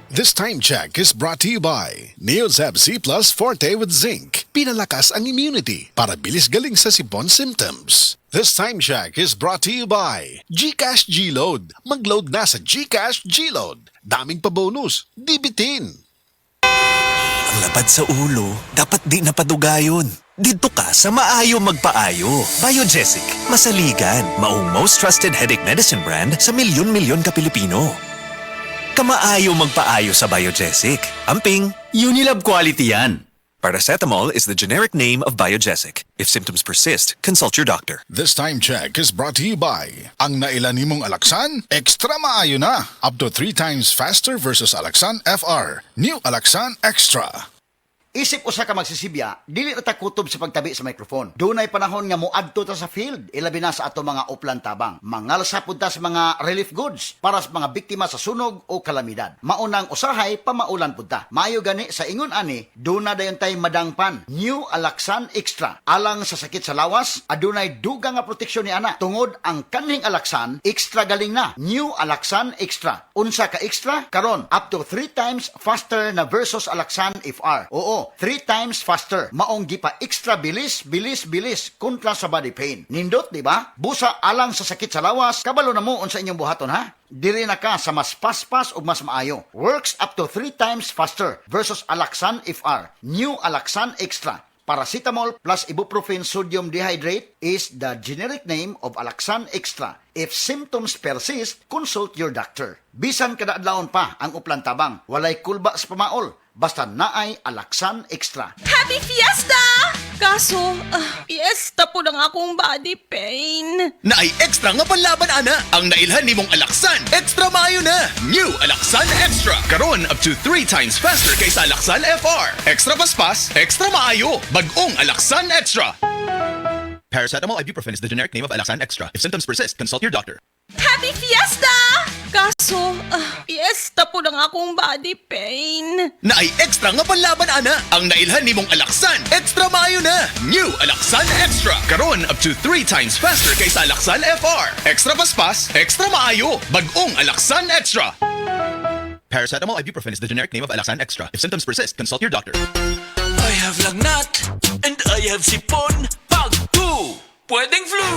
This time check is brought to you by Neozeb C Plus Forte with Zinc. Pinalakas ang immunity para bilis galing sa sipon symptoms. This time check is brought to you by GCash G-Load. Mag-load na sa GCash G-Load. Daming pa-bonus, di bitin. Ang lapad sa ulo, dapat di napadugayon. Dito ka sa Maayo Magpaayo. Biogesic, masaligan, maong most trusted headache medicine brand sa milyon-milyon ka Pilipino. Kamaayo magpaayo sa Biogesic. Amping, Unilab quality yan. Paracetamol is the generic name of Biogesic. If symptoms persist, consult your doctor. This time check is brought to you by ang nailan nimong Alaxan, extra maayo na. Up to 3 times faster versus Alaxan FR. New Alaxan Extra. Isip usa ka magsisibya, dili na ta kutob sa pagtabi sa microphone. Dunay panahon nga moadto ta sa field, ilabi na sa ato mga uplan tabang. Mangalsa pud ta sa mga relief goods para sa mga biktima sa sunog o kalamidad. Maunang usahay pamaulan pud ta. Maayo gani sa ingon ani, duna dayon tay madangpan. New Alaxan Extra. Alang sa sakit sa lawas, adunay dugang nga proteksyon ni ana. Tungod ang kanhing Alaxan, extra galing na. New Alaxan Extra. Unsa ka extra? Karon up to 3 times faster na versus Alaxan FR. Oo, 3 times faster. Maong gipa extra bilis kontra sa body pain. Nindot, di ba? Busa alang sa sakit sa lawas, kabalo na mo unsa inyong buhaton ha? Diri na ka sa mas paspas ug mas maayo. Works up to 3 times faster versus Alaxan FR. New Alaxan Extra. Paracetamol plus ibuprofen sodium dehydrate is the generic name of Alaxan Extra. If symptoms persist, consult your doctor. Bisan kada adlawon pa ang uplan tabang, walay kulba sa pamaol, basta naay Alaxan Extra. Happy Fiesta! Kaso, fiesta po ng akong body pain. Naay extra nga panlaban ana ang nailhan nimong Alaxan. Extra maayo na. New Alaxan Extra. Karon up to 3 times faster kaysa Alaxan FR. Extra paspas, extra maayo. Bagong Alaxan Extra. Paracetamol ibuprofen is the generic name of Alaxan Extra. If symptoms persist, consult your doctor. Happy Fiesta! Kaso, fiesta po ng akong body pain. Naay extra nga panlaban ana ang nailhan nimong Alaxan. Extra maayo na. New Alaxan Extra. Karon up to 3 times faster kaysa Alaxan FR. Extra paspas, extra maayo. Bagong Alaxan Extra. Paracetamol ibuprofen is the generic name of Alaxan Extra. If symptoms persist, consult your doctor. I have lagnat and I have sipon. Pag 2, pwedeng flu.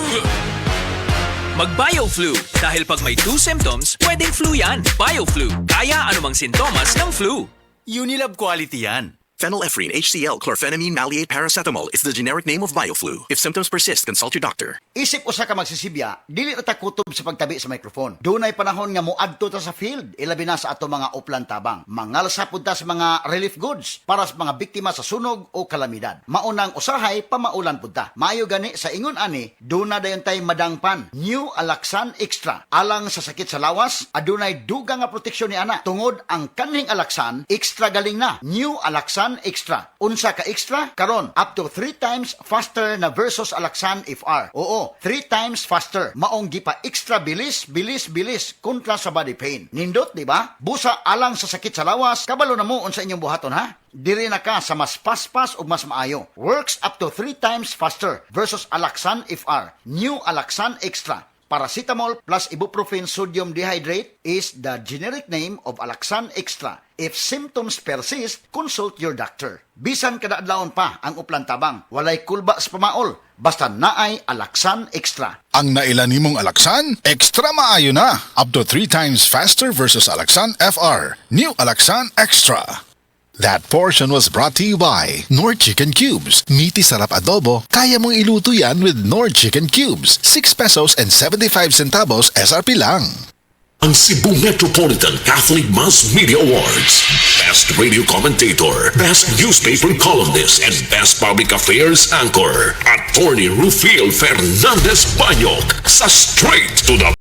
Mag-BioFlu. Dahil pag may 2 symptoms, pwedeng flu yan. BioFlu. Kaya anumang sintomas ng flu. Unilab quality yan. Phenylephrine HCl chlorphenamine maleate paracetamol is the generic name of BioFlu. If symptoms persist, consult your doctor. Isip usa ka magsisibya, dili na ta kutob sa pagtabi sa microphone. Dunay panahon nga moadto ta sa field, ilabi na sa ato mga uplan tabang. Mangalsa pud ta sa mga relief goods para sa mga biktima sa sunog o kalamidad. Maunang usahay pamaulan pud ta. Maayo gani sa ingon ani, duna dayon tay madangpan. New Alaxan Extra. Alang sa sakit sa lawas, adunay dugang nga proteksyon ni ana. Tungod ang kanhing Alaxan, extra galing na. New Alaxan Extra. Unsa ka extra? Karon up to 3 times faster na versus Alaxan FR. Oo, 3 times faster. Maong gipa extra bilis kontra sa body pain. Nindot, di ba? Busa alang sa sakit sa lawas, kabalo na mo unsa inyong buhaton ha? Diri na ka sa mas paspas ug mas maayo. Works up to 3 times faster versus Alaxan FR. New Alaxan Extra. Paracetamol plus ibuprofen sodium dehydrate is the generic name of Alaxan Extra. If symptoms persist, consult your doctor. Bisan kada adlawon pa ang uplan tabang, walay kulba sa pamaol, basta naay Alaxan Extra. Ang nailan nimong Alaxan, extra maayo na. Up to 3 times faster versus Alaxan FR. New Alaxan Extra. That portion was brought to you by Nord Chicken Cubes. Meaty sarap adobo, kaya mong iluto yan with Nord Chicken Cubes. 6 pesos and 75 centavos SRP lang. Ang Cebu Metropolitan Catholic Mass Media Awards. Best Radio Commentator, Best Newspaper Columnist, and Best Public Affairs Anchor. Attorney Rufiel Fernandez Banyok sa Straight to the